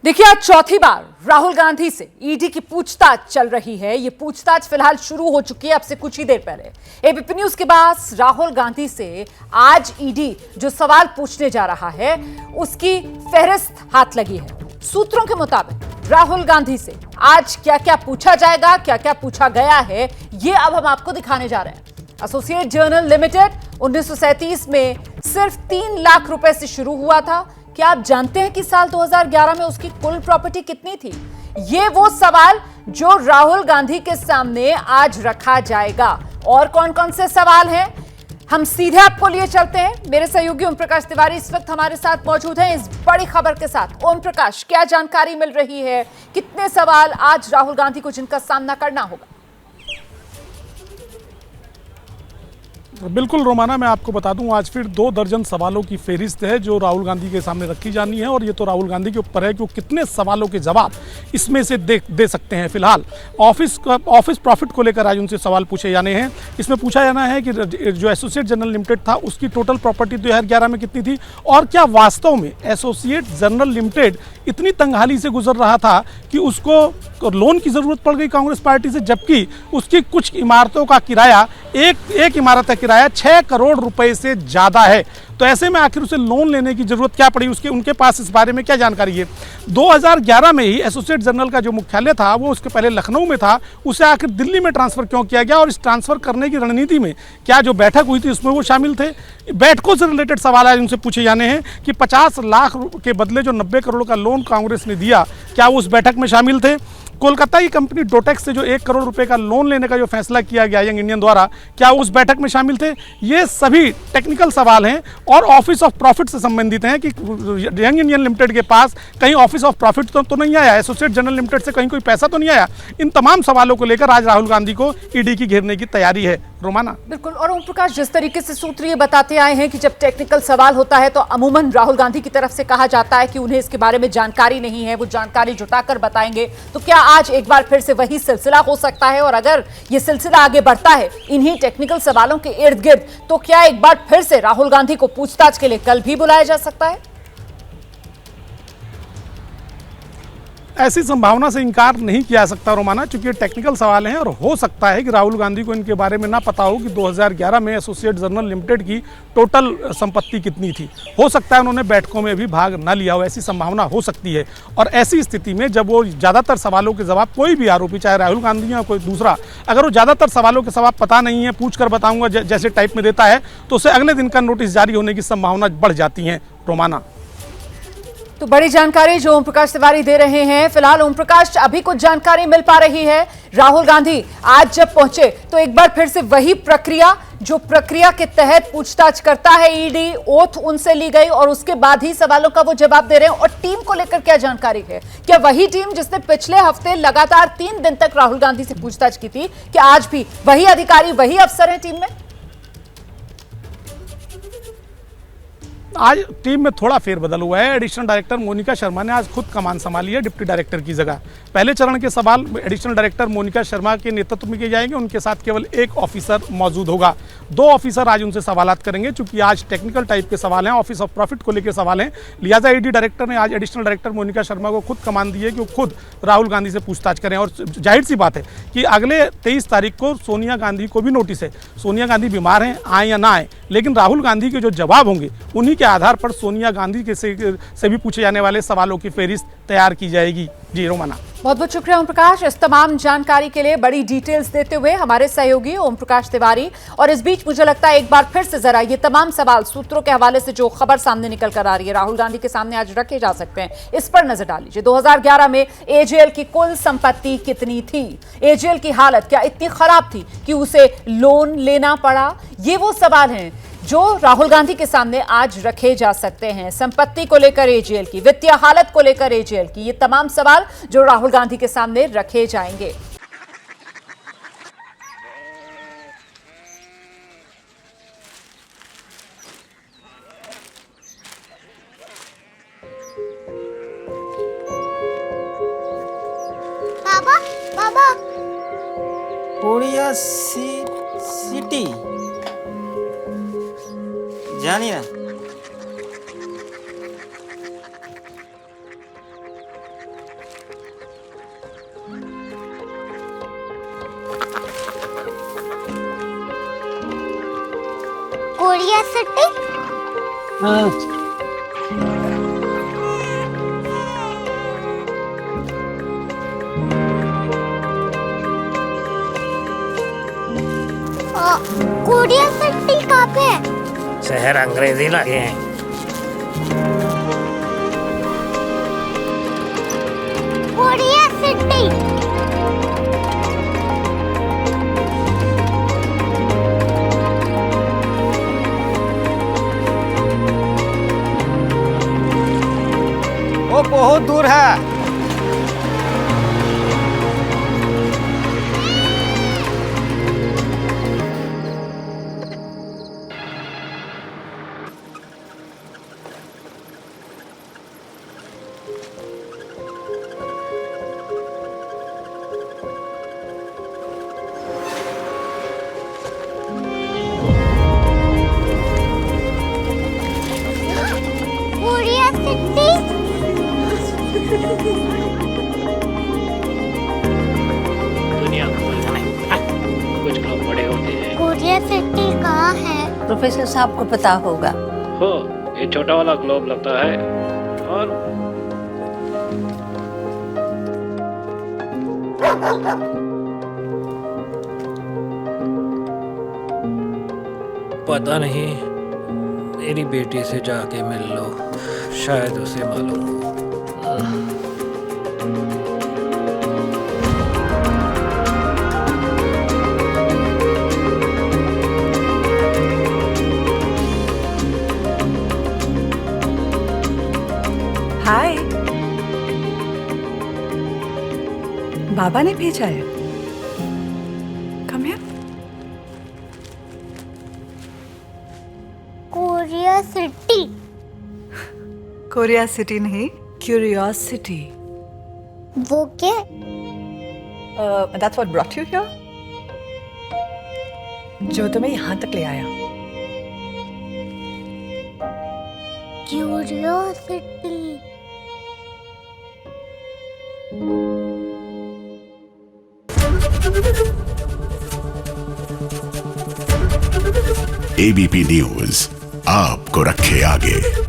देखिए, आज चौथी बार राहुल गांधी से ईडी की पूछताछ चल रही है। ये पूछताछ फिलहाल शुरू हो चुकी है अब से कुछ ही देर पहले। एबीपी न्यूज के पास राहुल गांधी से आज ईडी जो सवाल पूछने जा रहा है उसकी फहरिस्त हाथ लगी है। सूत्रों के मुताबिक राहुल गांधी से आज क्या क्या पूछा जाएगा, क्या क्या पूछा गया है, ये अब हम आपको दिखाने जा रहे हैं। एसोसिएट जर्नल लिमिटेड 1937 में सिर्फ 3 लाख रुपए से शुरू हुआ था। क्या आप जानते हैं कि साल 2011 में उसकी कुल प्रॉपर्टी कितनी थी? ये वो सवाल जो राहुल गांधी के सामने आज रखा जाएगा। और कौन कौन से सवाल हैं, हम सीधे आपको लिए चलते हैं। मेरे सहयोगी ओम प्रकाश तिवारी इस वक्त हमारे साथ मौजूद हैं इस बड़ी खबर के साथ। ओम प्रकाश, क्या जानकारी मिल रही है? कितने सवाल आज राहुल गांधी को जिनका सामना करना होगा? बिल्कुल रोमाना, मैं आपको बता दूं, आज फिर 2 दर्जन सवालों की फेहरिस्त है जो राहुल गांधी के सामने रखी जानी है। और ये तो राहुल गांधी के ऊपर है कि वो कितने सवालों के जवाब इसमें से दे सकते हैं। फिलहाल ऑफिस प्रॉफिट को लेकर आज उनसे सवाल पूछे जाने हैं। इसमें पूछा जाना है कि जो एसोसिएट जर्नल लिमिटेड था उसकी टोटल प्रॉपर्टी 2011 में कितनी थी, और क्या वास्तव में एसोसिएट जर्नल लिमिटेड इतनी तंगहाली से गुजर रहा था कि उसको लोन की जरूरत पड़ गई कांग्रेस पार्टी से, जबकि उसकी कुछ इमारतों का किराया एक इमारत का किराया 6 करोड़ रुपए से ज्यादा है। तो ऐसे में आखिर उसे लोन लेने की जरूरत क्या पड़ी, उनके पास इस बारे में क्या जानकारी है? 2011 में ही एसोसिएट जर्नल का जो मुख्यालय था वो उसके पहले लखनऊ में था, उसे आखिर दिल्ली में ट्रांसफर क्यों किया गया, और इस ट्रांसफर करने की रणनीति में क्या जो बैठक हुई थी उसमें वो शामिल थे? बैठकों से रिलेटेड सवाल आज उनसे पूछे जाने हैं कि 50 लाख के बदले जो 90 करोड़ का लोन कांग्रेस ने दिया, क्या वो उस बैठक में शामिल थे? कोलकाता की कंपनी डोटेक्स से जो 1 करोड़ रुपए का लोन लेने का जो फैसला किया गया यंग इंडियन द्वारा, क्या उस बैठक में शामिल थे? ये सभी टेक्निकल सवाल हैं और ऑफिस ऑफ प्रॉफिट से संबंधित हैं कि यंग इंडियन लिमिटेड के पास कहीं ऑफिस ऑफ प्रॉफिट तो नहीं आया, एसोसिएट जर्नल लिमिटेड से कहीं कोई पैसा तो नहीं आया। इन तमाम सवालों को लेकर आज राहुल गांधी को ईडी की घेरने की तैयारी है। रोमाना, बिल्कुल। और ओम प्रकाश, जिस तरीके से सूत्र ये बताते आए हैं कि जब टेक्निकल सवाल होता है तो अमूमन राहुल गांधी की तरफ से कहा जाता है कि उन्हें इसके बारे में जानकारी नहीं है, वो जानकारी जुटाकर बताएंगे। तो क्या आज एक बार फिर से वही सिलसिला हो सकता है? और अगर ये सिलसिला आगे बढ़ता है इन्हीं टेक्निकल सवालों के इर्द गिर्द, तो क्या एक बार फिर से राहुल गांधी को पूछताछ के लिए कल भी बुलाया जा सकता है? ऐसी संभावना से इनकार नहीं किया जा सकता रोमाना, क्योंकि टेक्निकल सवाल हैं और हो सकता है कि राहुल गांधी को इनके बारे में ना पता हो कि 2011 में एसोसिएट जर्नल लिमिटेड की टोटल संपत्ति कितनी थी। हो सकता है उन्होंने बैठकों में भी भाग ना लिया हो, ऐसी संभावना हो सकती है। और ऐसी स्थिति में जब वो ज़्यादातर सवालों के जवाब, कोई भी आरोपी चाहे राहुल गांधी या कोई दूसरा, अगर वो ज़्यादातर सवालों के जवाब पता नहीं है, पूछ कर बताऊँगा जैसे टाइप में देता है, तो उसे अगले दिन का नोटिस जारी होने की संभावना बढ़ जाती है। रोमाना, तो बड़ी जानकारी जो ओम प्रकाश तिवारी दे रहे हैं। फिलहाल ओम प्रकाश, अभी कुछ जानकारी मिल पा रही है। राहुल गांधी आज जब पहुंचे तो एक बार फिर से वही प्रक्रिया, जो प्रक्रिया के तहत पूछताछ करता है ईडी, ओथ उनसे ली गई और उसके बाद ही सवालों का वो जवाब दे रहे हैं। और टीम को लेकर क्या जानकारी है? क्या वही टीम जिसने पिछले हफ्ते लगातार 3 दिन तक राहुल गांधी से पूछताछ की थी, क्या आज भी वही अधिकारी, वही अफसर है टीम में? आज टीम में थोड़ा फेरबदल हुआ है। एडिशनल डायरेक्टर मोनिका शर्मा ने आज खुद कमान संभाली है डिप्टी डायरेक्टर की जगह। पहले चरण के सवाल एडिशनल डायरेक्टर मोनिका शर्मा के नेतृत्व में किए जाएंगे, उनके साथ केवल एक ऑफिसर मौजूद होगा। 2 ऑफिसर आज उनसे सवालात करेंगे, चूंकि आज टेक्निकल टाइप के सवाल हैं, ऑफिस ऑफ प्रॉफिट को लेकर सवाल हैं। लिहाजा ईडी डायरेक्टर ने आज एडिशनल डायरेक्टर मोनिका शर्मा को खुद कमान दी है कि वो खुद राहुल गांधी से पूछताछ करें। और जाहिर सी बात है कि अगले 23 तारीख को सोनिया गांधी को भी नोटिस है। सोनिया गांधी बीमार हैं, आए या ना आए, लेकिन राहुल गांधी के जो जवाब होंगे उन्हीं के आधार पर सोनिया गांधी के से भी पूछे जाने वाले सवालों की फेहरिस्त तैयार की जाएगी। जी रोमाना, बहुत बहुत शुक्रिया ओम प्रकाश इस तमाम जानकारी के लिए, बड़ी डिटेल्स देते हुए हमारे सहयोगी ओम प्रकाश तिवारी। और इस बीच मुझे लगता है एक बार फिर से जरा ये तमाम सवाल सूत्रों के हवाले से जो खबर सामने निकल कर आ रही है, राहुल गांधी के सामने आज रखे जा सकते हैं, इस पर नजर डाल लीजिए। 2011 में एजेएल की कुल संपत्ति कितनी थी? एजेएल की हालत क्या इतनी खराब थी कि उसे लोन लेना पड़ा? ये वो सवाल हैं जो राहुल गांधी के सामने आज रखे जा सकते हैं। संपत्ति को लेकर एजेएल की, वित्तीय हालत को लेकर एजेएल की, ये तमाम सवाल जो राहुल गांधी के सामने रखे जाएंगे। बाबा बाबा, कोरिया सिटी জানি না। Korea city. कोरिया सिटी कहाँ पे है? शहर अंग्रेजी लगे हैं। Korea city. वो बहुत दूर है। Korea city. दुनिया को कुछ लोग बड़े होते हैं। कोरिया सिटी कहाँ है? प्रोफेसर साहब को पता होगा। हो, ये छोटा वाला ग्लोब लगता है और पता नहीं, मेरी बेटी से जाके मिल लो, शायद उसे मालूम हो। हाय, बाबा ने भेजा है। Come here. Korea city. Korea city नहीं, क्यूरियोसिटी। वो क्या? That's what brought you here? जो तुम्हें यहाँ तक ले आया। क्यूरियोसिटी। एबीपी न्यूज आपको रखे आगे।